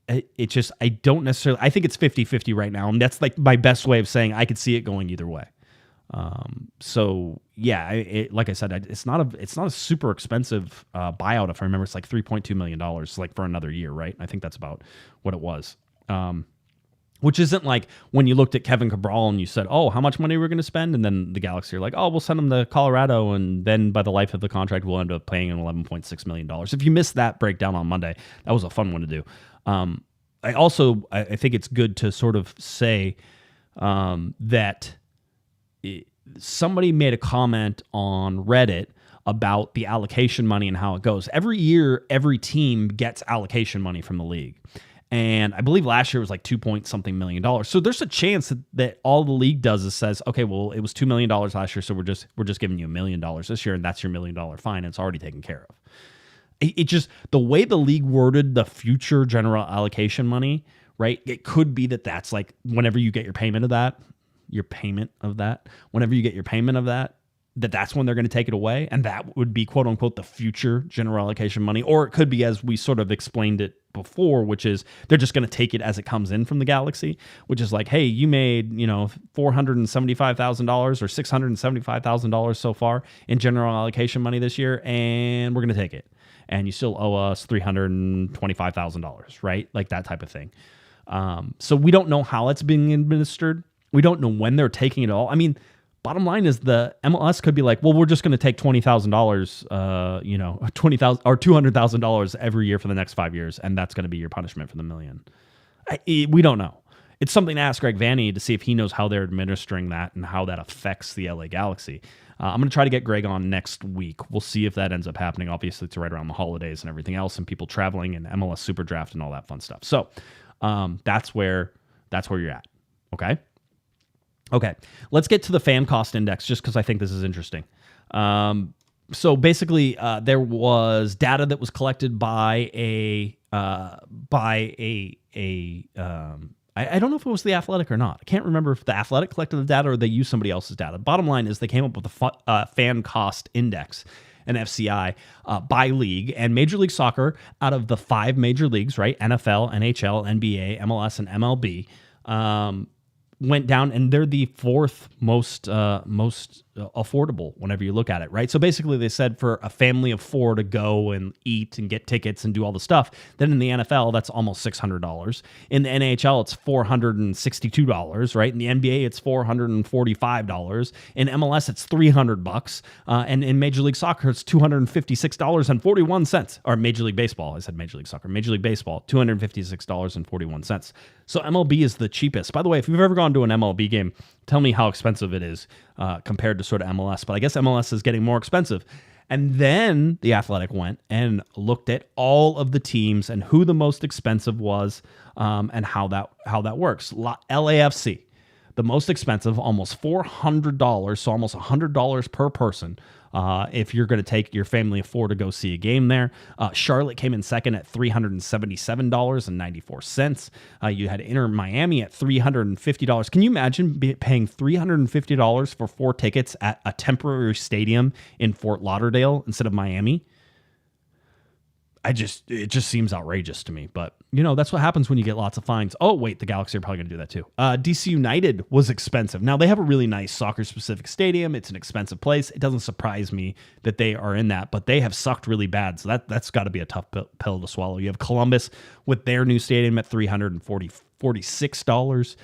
I don't necessarily, I think it's 50-50 right now. And that's like my best way of saying I could see it going either way. So yeah, like I said, it's not a super expensive buyout. If I remember, it's like $3.2 million, like for another year, right? I think that's about what it was. Which isn't like when you looked at Kevin Cabral and you said, oh, how much money we're going to spend? And then the Galaxy are like, oh, we'll send him to Colorado. And then by the life of the contract, we'll end up paying him $11.6 million. If you missed that breakdown on Monday, that was a fun one to do. I think it's good to sort of say that somebody made a comment on Reddit about the allocation money and how it goes. Every year, every team gets allocation money from the league. And I believe last year was like $2 million. So there's a chance that all the league does is says, okay, well, it was $2 million last year, so we're just giving you $1 million this year, and that's your $1 million fine, and it's already taken care of. It just, the way the league worded the future general allocation money, right? It could be that that's like whenever you get your payment of that, whenever you get your payment of that, that's when they're going to take it away. And that would be, quote unquote, the future general allocation money. Or it could be, as we sort of explained it before, which is they're just going to take it as it comes in from the Galaxy, which is like, hey, you made, $475,000 or $675,000 so far in general allocation money this year, and we're going to take it. And you still owe us $325,000, right? Like that type of thing. So we don't know how it's being administered. We don't know when they're taking it all. I mean, bottom line is the MLS could be like, well, we're just going to take $20,000, $20,000 or $200,000 every year for the next 5 years, and that's going to be your punishment for the $1 million. We don't know. it's something to ask Greg Vanney to see if he knows how they're administering that and how that affects the LA Galaxy. I'm going to try to get Greg on next week. We'll see if that ends up happening. Obviously, it's right around the holidays and everything else, and people traveling and MLS SuperDraft and all that fun stuff. So that's where you're at. Okay. Let's get to the fan cost index, just because I think this is interesting. So basically, there was data that was collected by I don't know if it was The Athletic or not. I can't remember if The Athletic collected the data or they used somebody else's data. Bottom line is they came up with a fan cost index, an FCI, by league. And Major League Soccer, out of the 5 major leagues, right, NFL, NHL, NBA, MLS, and MLB, went down, and they're the 4th most affordable whenever you look at it, right? So basically they said for a family of 4 to go and eat and get tickets and do all the stuff, then in the NFL, that's almost $600. In the NHL, it's $462, right? In the NBA, it's $445. In MLS, it's $300. And in Major League Soccer, it's $256.41. Or Major League Baseball. I said Major League Soccer. Major League Baseball, $256.41. So MLB is the cheapest. By the way, if you've ever gone to an MLB game, tell me how expensive it is compared to sort of MLS. But I guess MLS is getting more expensive. And then The Athletic went and looked at all of the teams and who the most expensive was, and how that works. LAFC, the most expensive, almost $400, so almost $100 per person. If you're going to take your family of 4 to go see a game there. Charlotte came in second at $377.94. You had Inter Miami at $350. Can you imagine paying $350 for 4 tickets at a temporary stadium in Fort Lauderdale instead of Miami? It just seems outrageous to me, but that's what happens when you get lots of fines. Oh, wait, the Galaxy are probably going to do that too. DC United was expensive. Now, they have a really nice soccer-specific stadium. It's an expensive place. It doesn't surprise me that they are in that, but they have sucked really bad, so that's got to be a tough pill to swallow. You have Columbus with their new stadium at $346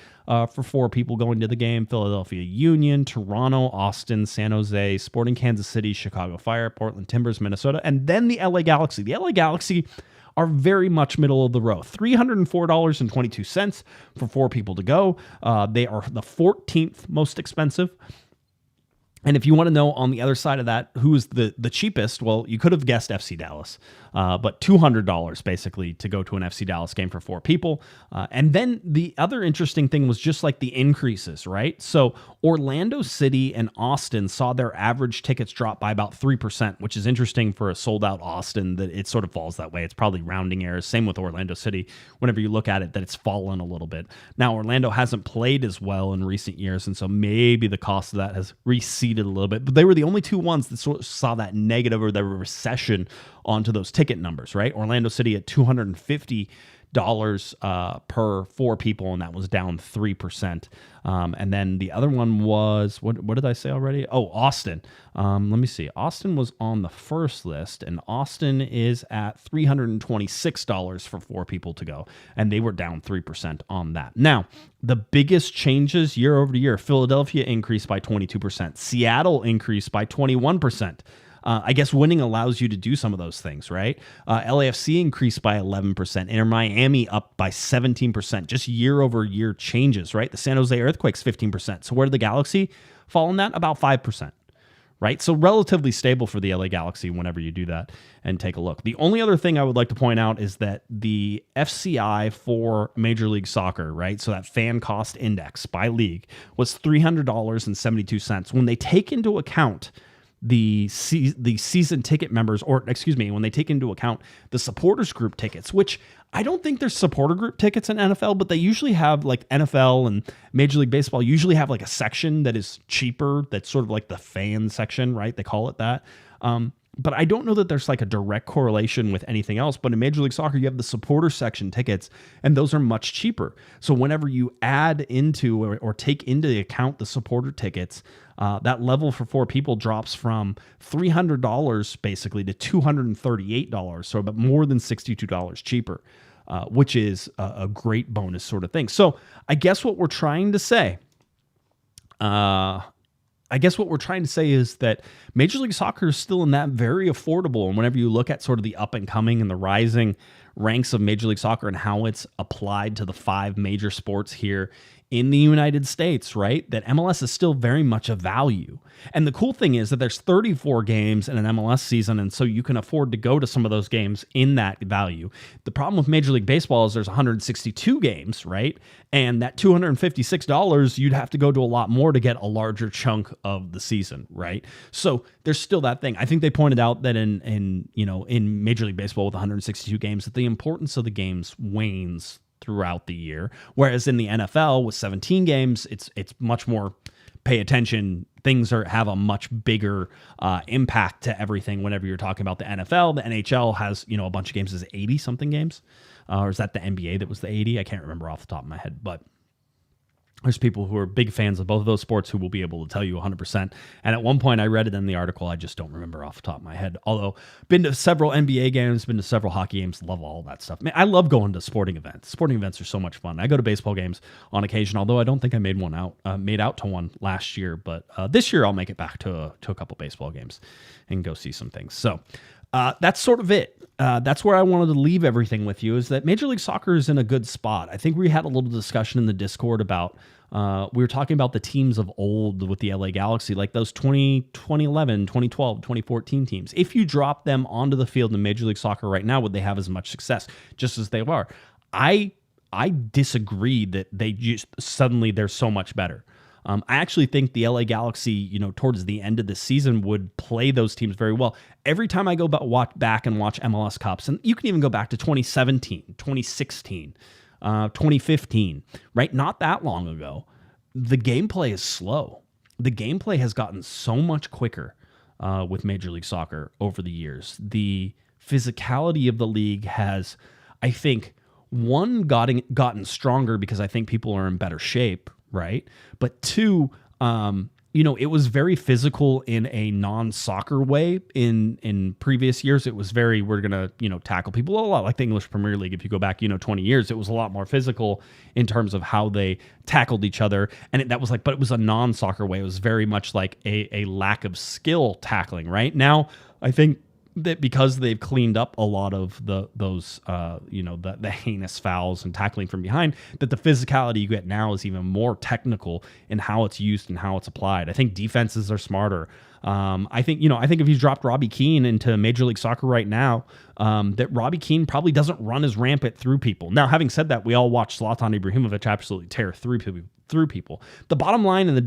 for 4 people going to the game. Philadelphia Union, Toronto, Austin, San Jose, Sporting Kansas City, Chicago Fire, Portland Timbers, Minnesota, and then the LA Galaxy. The LA Galaxy are very much middle of the road. $304.22 for 4 people to go. They are the 14th most expensive. And if you want to know on the other side of that, who is the cheapest, well, you could have guessed FC Dallas, but $200 basically to go to an FC Dallas game for 4 people. And then the other interesting thing was just like the increases, right? So Orlando City and Austin saw their average tickets drop by about 3%, which is interesting for a sold out Austin that it sort of falls that way. It's probably rounding errors. Same with Orlando City. Whenever you look at it, that it's fallen a little bit. Now, Orlando hasn't played as well in recent years, and so maybe the cost of that has receded a little bit, but they were the only 2 ones that sort of saw that negative or the recession onto those ticket numbers, right? Orlando City at $250 per 4 people, and that was down 3%. And then the other one was, what did I say already? Oh, Austin. Let me see. Austin was on the first list, and Austin is at $326 for 4 people to go, and they were down 3% on that. Now, the biggest changes year over year: Philadelphia increased by 22%, Seattle increased by 21%. I guess winning allows you to do some of those things, right? LAFC increased by 11%. Inter Miami up by 17%. Just year over year changes, right? The San Jose Earthquakes, 15%. So where did the Galaxy fall in that? About 5%, right? So relatively stable for the LA Galaxy whenever you do that and take a look. The only other thing I would like to point out is that the FCI for Major League Soccer, right? So that fan cost index by league was $300.72. When they take into account the season ticket members, or excuse me, when they take into account the supporters group tickets, which I don't think there's supporter group tickets in NFL, but they usually have, like NFL and Major League Baseball usually have like a section that is cheaper. That's sort of like the fan section, right? They call it that. But I don't know that there's like a direct correlation with anything else. But in Major League Soccer, you have the supporter section tickets, and those are much cheaper. So whenever you add into or take into account the supporter tickets, that level for 4 people drops from $300 basically to $238, so about more than $62 cheaper, which is a great bonus sort of thing. So I guess what we're trying to say, is that Major League Soccer is still in that very affordable. And whenever you look at sort of the up and coming and the rising ranks of Major League Soccer and how it's applied to the 5 major sports here in the United States, right? That MLS is still very much a value. And the cool thing is that there's 34 games in an MLS season, and so you can afford to go to some of those games in that value. The problem with Major League Baseball is there's 162 games, right? And that $256, you'd have to go to a lot more to get a larger chunk of the season, right? So there's still that thing. I think they pointed out that in Major League Baseball with 162 games, that the importance of the games wanes throughout the year, whereas in the NFL with 17 games, it's much more pay attention. Things have a much bigger impact to everything. Whenever you're talking about the NFL, the NHL has a bunch of games. Is it 80 something games, or is that the NBA that was the 80? I can't remember off the top of my head, but there's people who are big fans of both of those sports who will be able to tell you 100%. And at one point I read it in the article. I just don't remember off the top of my head. Although been to several NBA games, been to several hockey games, love all that stuff. Man, I love going to sporting events. Sporting events are so much fun. I go to baseball games on occasion, although I don't think I made out to one last year. But this year I'll make it back to a couple baseball games and go see some things. So that's sort of it. That's where I wanted to leave everything with you, is that Major League Soccer is in a good spot. I think we had a little discussion in the Discord about, we were talking about the teams of old with the LA Galaxy, like those 2011, 2012, 2014 teams. If you drop them onto the field in Major League Soccer right now, would they have as much success just as they are? I disagree that they just suddenly they're so much better. I actually think the LA Galaxy, towards the end of the season would play those teams very well. Every time I go back and watch MLS Cups, and you can even go back to 2017, 2016, 2015, right? Not that long ago. The gameplay is slow. The gameplay has gotten so much quicker with Major League Soccer over the years. The physicality of the league has, I think, gotten stronger because I think people are in better shape, right? But 2, it was very physical in a non-soccer way. In previous years, it was very, we're going to, tackle people a lot like the English Premier League. If you go back, 20 years, it was a lot more physical in terms of how they tackled each other. And but it was a non-soccer way. It was very much like a lack of skill tackling, right? Now, I think that because they've cleaned up a lot of those the heinous fouls and tackling from behind, that the physicality you get now is even more technical in how it's used and how it's applied. I think defenses are smarter. I think if you dropped Robbie Keane into Major League Soccer right now, that Robbie Keane probably doesn't run as rampant through people. Now, having said that, we all watched Zlatan Ibrahimovic absolutely tear through people. The bottom line in the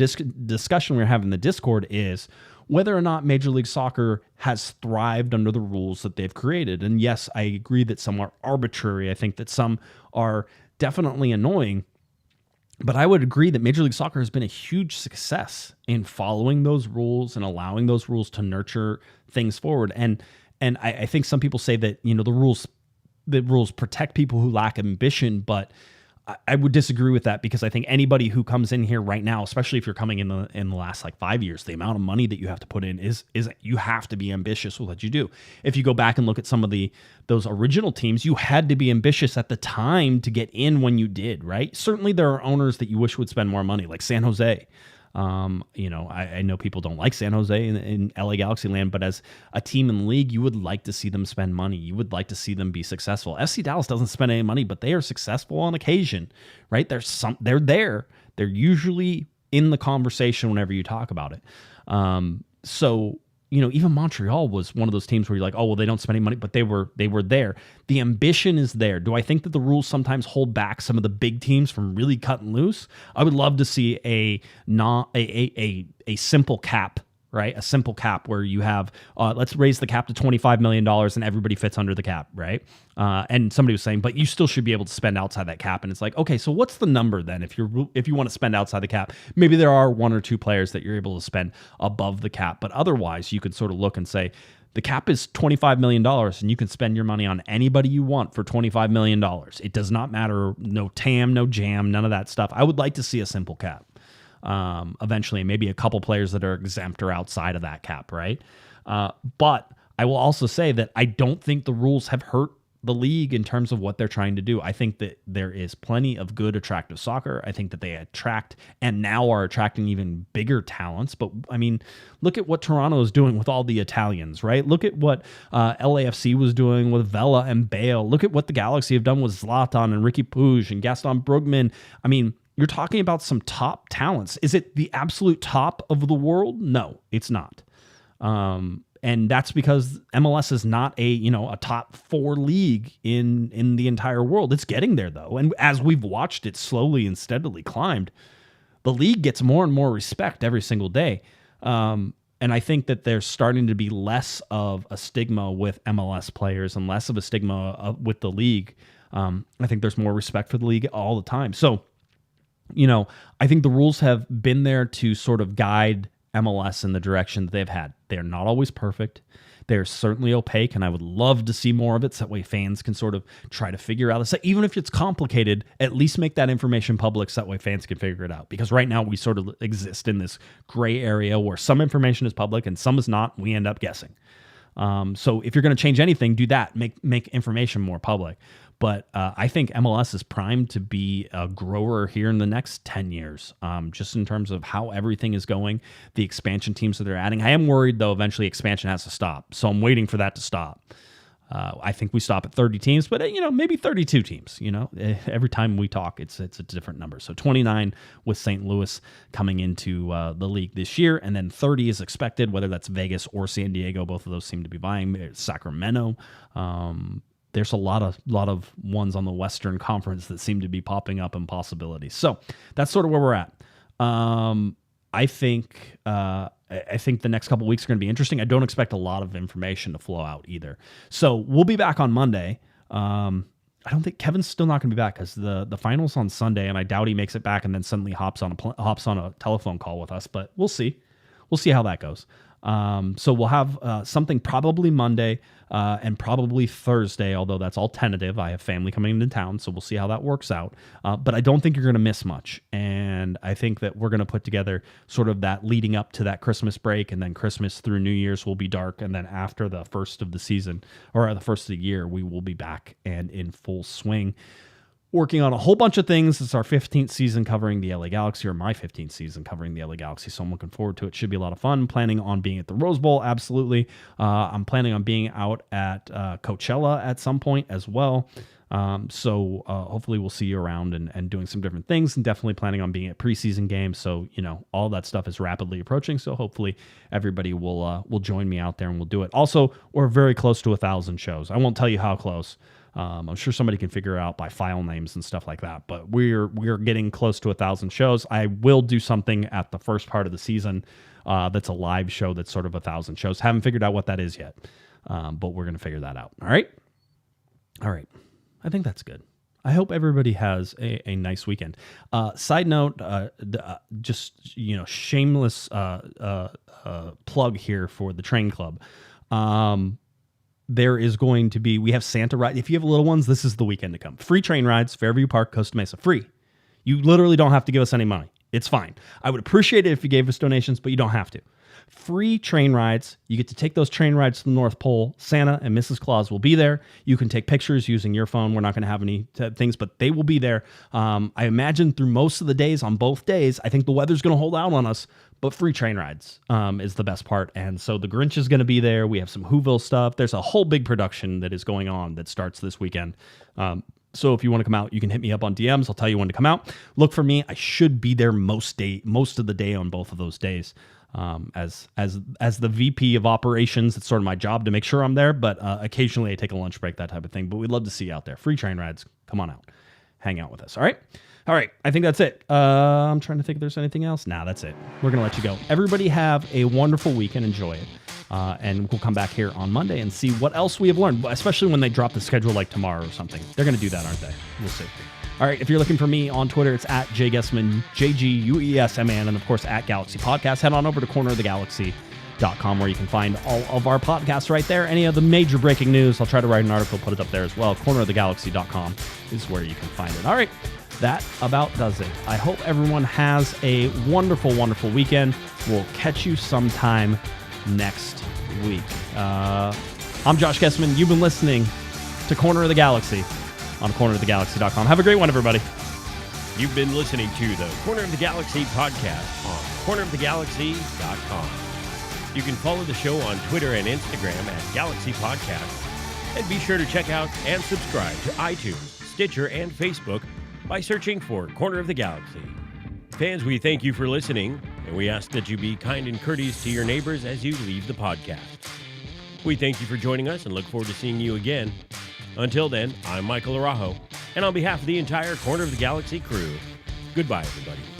discussion we're having in the Discord is whether or not Major League Soccer has thrived under the rules that they've created. And yes, I agree that some are arbitrary. I think that some are definitely annoying. But I would agree that Major League Soccer has been a huge success in following those rules and allowing those rules to nurture things forward. And I think some people say that, the rules protect people who lack ambition, but I would disagree with that, because I think anybody who comes in here right now, especially if you're coming in the last 5 years, the amount of money that you have to put in is you have to be ambitious with what you do. If you go back and look at some of those original teams, you had to be ambitious at the time to get in when you did, right? Certainly there are owners that you wish would spend more money, like San Jose. I know people don't like San Jose in LA Galaxy land, but as a team in the league, you would like to see them spend money. You would like to see them be successful. FC Dallas doesn't spend any money, but they are successful on occasion, right? They're there. They're usually in the conversation whenever you talk about it. So even Montreal was one of those teams where you're like, oh, well, they don't spend any money, but they were there. The ambition is there. Do I think that the rules sometimes hold back some of the big teams from really cutting loose? I would love to see a simple cap, right? A simple cap where you have, let's raise the cap to $25 million and everybody fits under the cap, right? And somebody was saying, but you still should be able to spend outside that cap. And it's like, okay, so what's the number then? If you want to spend outside the cap, maybe there are 1 or 2 players that you're able to spend above the cap, but otherwise you could sort of look and say, the cap is $25 million and you can spend your money on anybody you want for $25 million. It does not matter. No TAM, no jam, none of that stuff. I would like to see a simple cap. Eventually, maybe a couple players that are exempt or outside of that cap, right? But I will also say that I don't think the rules have hurt the league in terms of what they're trying to do. I think that there is plenty of good, attractive soccer. I think that they attract and now are attracting even bigger talents. But I mean, look at what Toronto is doing with all the Italians, right? Look at what LAFC was doing with Vela and Bale. Look at what the Galaxy have done with Zlatan and Ricky Puig and Gaston Brugman. I mean, you're talking about some top talents. Is it the absolute top of the world? No, it's not. And that's because MLS is not a top 4 league in the entire world. It's getting there though. And as we've watched it slowly and steadily climbed, the league gets more and more respect every single day. And I think that there's starting to be less of a stigma with MLS players and less of a stigma with the league. I think there's more respect for the league all the time. So, I think the rules have been there to sort of guide MLS in the direction that they've had. They're not always perfect. They're certainly opaque, and I would love to see more of it so that way fans can sort of try to figure out this. Even if it's complicated, at least make that information public so that way fans can figure it out. Because right now we sort of exist in this gray area where some information is public and some is not. We end up guessing. So if you're going to change anything, do that. Make information more public. But I think MLS is primed to be a grower here in the next 10 years, just in terms of how everything is going, the expansion teams that they're adding. I am worried, though, eventually expansion has to stop. So I'm waiting for that to stop. I think we stop at 30 teams, but, maybe 32 teams. Every time we talk, it's a different number. So 29 with St. Louis coming into the league this year, and then 30 is expected, whether that's Vegas or San Diego. Both of those seem to be vying. Sacramento. There's a lot of ones on the Western Conference that seem to be popping up in possibilities. So that's sort of where we're at. I think the next couple of weeks are going to be interesting. I don't expect a lot of information to flow out either. So we'll be back on Monday. I don't think Kevin's still not going to be back because the final's on Sunday, and I doubt he makes it back and then suddenly hops on a telephone call with us. But we'll see. We'll see how that goes. So we'll have something probably Monday and probably Thursday, although that's all tentative. I have family coming into town, so we'll see how that works out. But I don't think you're going to miss much. And I think that we're going to put together sort of that leading up to that Christmas break, and then Christmas through New Year's will be dark. And then after the first of the season, or the first of the year, we will be back and in full swing, working on a whole bunch of things. It's our 15th season covering the LA Galaxy, or my 15th season covering the LA Galaxy, so I'm looking forward to it. Should be a lot of fun. Planning on being at the Rose Bowl, absolutely. I'm planning on being out at Coachella at some point as well. So hopefully we'll see you around and doing some different things, and definitely planning on being at preseason games. So, all that stuff is rapidly approaching. So hopefully everybody will join me out there and we'll do it. Also, we're very close to 1,000 shows. I won't tell you how close. I'm sure somebody can figure it out by file names and stuff like that, but we're getting close to 1,000 shows. I will do something at the first part of the season that's a live show that's sort of 1,000 shows. Haven't figured out what that is yet, but we're going to figure that out. All right. I think that's good. I hope everybody has a nice weekend. Side note, just shameless plug here for the Train Club. There is going to be, we have Santa ride. If you have little ones, this is the weekend to come. Free train rides, Fairview Park, Costa Mesa, free. You literally don't have to give us any money. It's fine. I would appreciate it if you gave us donations, but you don't have to. Free train rides. You get to take those train rides to the North Pole. Santa and Mrs. Claus will be there. You can take pictures using your phone. We're not going to have any things, but they will be there. I imagine through most of the days, on both days, I think the weather's going to hold out on us, but free train rides is the best part. And so the Grinch is going to be there. We have some Whoville stuff. There's a whole big production that is going on that starts this weekend. So if you want to come out, you can hit me up on DMs. I'll tell you when to come out. Look for me. I should be there most of the day on both of those days. As the VP of operations, it's sort of my job to make sure I'm there, but occasionally I take a lunch break, that type of thing. But we'd love to see you out there. Free train rides. Come on out. Hang out with us. All right. I think that's it. I'm trying to think if there's anything else. Nah, that's it. We're going to let you go. Everybody have a wonderful weekend. Enjoy it. And we'll come back here on Monday and see what else we have learned, especially when they drop the schedule like tomorrow or something. They're going to do that, aren't they? We'll see. All right, if you're looking for me on Twitter, it's at jguesman, JGUESMAN, and of course at Galaxy Podcast. Head on over to cornerofthegalaxy.com where you can find all of our podcasts right there. Any of the major breaking news, I'll try to write an article, put it up there as well. Cornerofthegalaxy.com is where you can find it. All right, that about does it. I hope everyone has a wonderful, wonderful weekend. We'll catch you sometime next week. I'm Josh Guesman. You've been listening to to Corner of the Galaxy on cornerofthegalaxy.com. Have a great one, everybody. You've been listening to the Corner of the Galaxy podcast on cornerofthegalaxy.com. You can follow the show on Twitter and Instagram at Galaxy Podcast. And be sure to check out and subscribe to iTunes, Stitcher, and Facebook by searching for Corner of the Galaxy. Fans, we thank you for listening, and we ask that you be kind and courteous to your neighbors as you leave the podcast. We thank you for joining us and look forward to seeing you again. Until then, I'm Michael Araujo, and on behalf of the entire Corner of the Galaxy crew, goodbye, everybody.